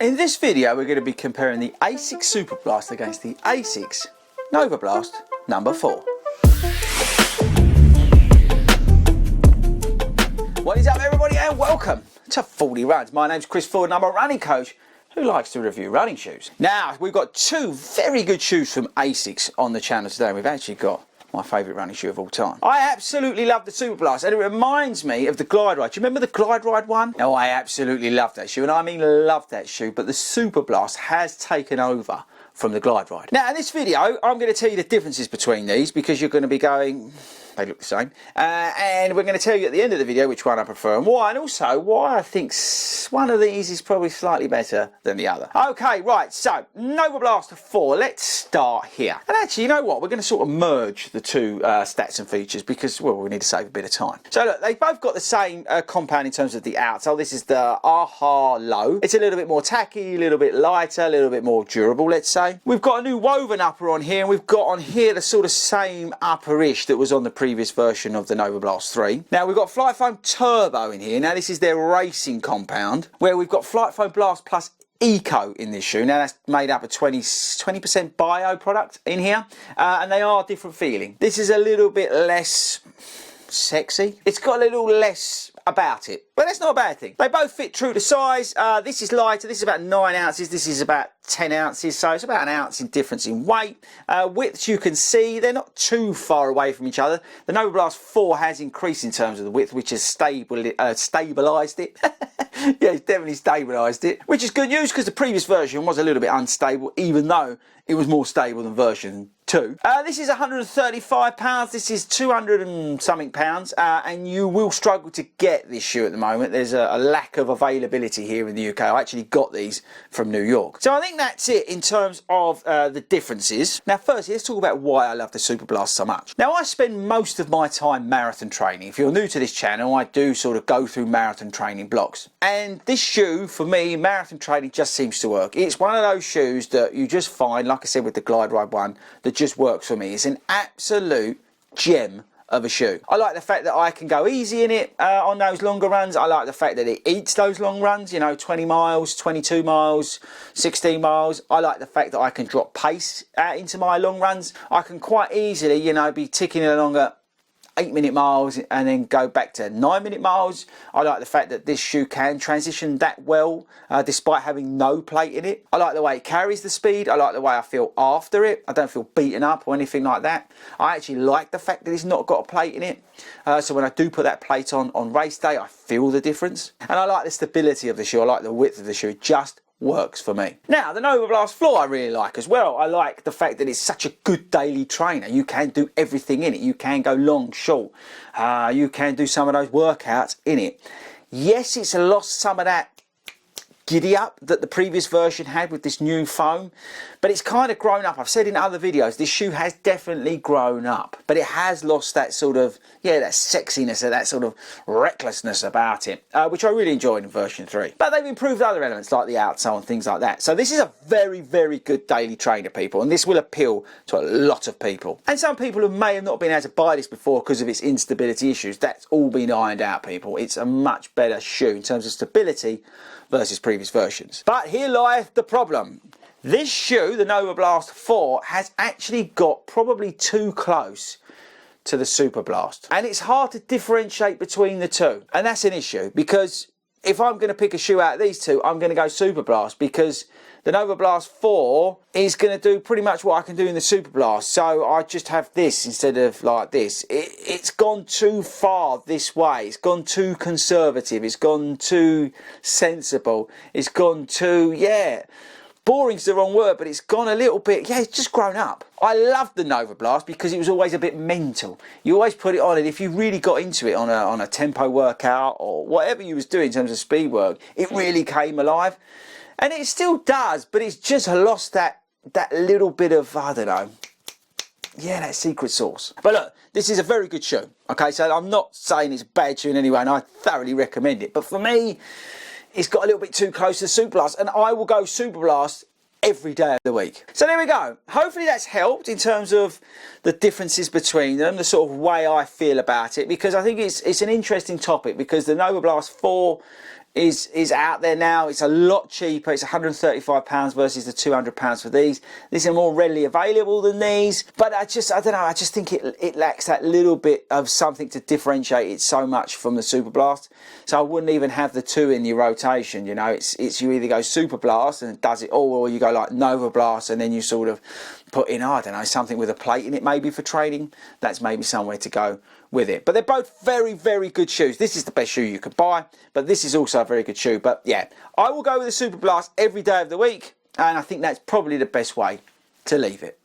In this video we're going to be comparing the Asics Superblast against the Asics Novablast number 4. What is up everybody and welcome to FORDY Runs. My name's Chris Ford and I'm a running coach who likes to review running shoes. Now we've got two very good shoes from Asics on the channel today. We've actually got my favourite running shoe of all time. I absolutely love the Superblast and it reminds me of the Glide Ride. Do you remember the Glide Ride one? Oh, I absolutely love that shoe, and I mean love that shoe, but the Superblast has taken over from the Glide Ride. Now in this video I'm going to tell you the differences between these because you're going to be going, they look the same, and we're going to tell you at the end of the video which one I prefer and why, and also why I think one of these is probably slightly better than the other. Okay, right, so Novablast 4, let's start here. And actually, you know what, we're going to sort of merge the two stats and features because, well, we need to save a bit of time. So look, they've both got the same compound in terms of the outsole. This is the AHA Low. It's a little bit more tacky, a little bit lighter, a little bit more durable, let's say. We've got a new woven upper on here, and we've got on here the sort of same upper-ish that was on the previous version of the Novablast 3. Now we've got Flight Foam Turbo in here. Now this is their racing compound, where we've got Flight Foam Blast plus Eco in this shoe. Now that's made up of 20% bio product in here, and they are different feeling. This is a little bit less sexy. It's got a little less about it, but that's not a bad thing. They both fit true to size. This is lighter, this is about 9 ounces, this is about 10 ounces, so it's about an ounce in difference in weight. Widths, you can see they're not too far away from each other. The Novablast 4 has increased in terms of the width, which has stabilised it. Yeah, it's definitely stabilised it, which is good news because the previous version was a little bit unstable, even though it was more stable than version 2. This is £135, this is 200 and something pounds, and you will struggle to get this shoe at the moment. There's a lack of availability here in the UK. I actually got these from New York. So I think that's it in terms of the differences. Now firstly, let's talk about why I love the Superblast so much. Now I spend most of my time marathon training. If you're new to this channel, I do sort of go through marathon training blocks. And this shoe, for me, marathon training just seems to work. It's one of those shoes that you just find, like I said with the Glide Ride one, that just works for me. It's an absolute gem of a shoe. I like the fact that I can go easy in it on those longer runs. I like the fact that it eats those long runs, you know, 20 miles, 22 miles, 16 miles. I like the fact that I can drop pace into my long runs. I can quite easily, you know, be ticking along at 8-minute miles and then go back to 9-minute miles. I like the fact that this shoe can transition that well despite having no plate in it. I like the way it carries the speed. I like the way I feel after it. I don't feel beaten up or anything like that. I actually like the fact that it's not got a plate in it. So when I do put that plate on race day, I feel the difference. And I like the stability of the shoe. I like the width of the shoe. It just works for me. Now the Novablast 4 I really like as well. I like the fact that it's such a good daily trainer. You can do everything in it. You can go long, short. You can do some of those workouts in it. Yes, it's lost some of that giddy up that the previous version had with this new foam, but it's kind of grown up. I've said in other videos, this shoe has definitely grown up, but it has lost that sort of, yeah, that sexiness, that sort of recklessness about it, which I really enjoyed in version 3. But they've improved other elements like the outsole and things like that. So this is a very, very good daily trainer, people, and this will appeal to a lot of people. And some people who may have not been able to buy this before because of its instability issues, that's all been ironed out, people. It's a much better shoe in terms of stability versus previous versions. But here lieth the problem. This shoe, the Novablast 4, has actually got probably too close to the Superblast. And it's hard to differentiate between the two. And that's an issue because if I'm going to pick a shoe out of these two, I'm going to go Superblast because the Novablast 4 is going to do pretty much what I can do in the Superblast. So I just have this instead of like this. It's gone too far this way. It's gone too conservative. It's gone too sensible. It's gone too, yeah, boring's the wrong word, but it's gone a little bit, yeah, it's just grown up. I loved the Novablast because it was always a bit mental. You always put it on, and if you really got into it on a tempo workout or whatever you was doing in terms of speed work, it really came alive. And it still does, but it's just lost that little bit of, I don't know, yeah, that secret sauce. But look, this is a very good shoe. Okay, so I'm not saying it's a bad shoe in any way, and I thoroughly recommend it. But for me, it's got a little bit too close to Superblast, and I will go Superblast every day of the week. So there we go. Hopefully that's helped in terms of the differences between them, the sort of way I feel about it, because I think it's an interesting topic, because the Novablast 4 is out there now. It's a lot cheaper. It's £135 versus the £200 for these. These are more readily available than these, but I don't know, I just think it lacks that little bit of something to differentiate it so much from the Superblast. So I wouldn't even have the two in your rotation, you know. It's you either go Superblast and it does it all, or you go like Novablast and then you sort of put in, I don't know, something with a plate in it maybe for trading. That's maybe somewhere to go with it. But they're both very, very good shoes. This is the best shoe you could buy, but this is also a very good shoe. But yeah, I will go with the Superblast every day of the week, and I think that's probably the best way to leave it.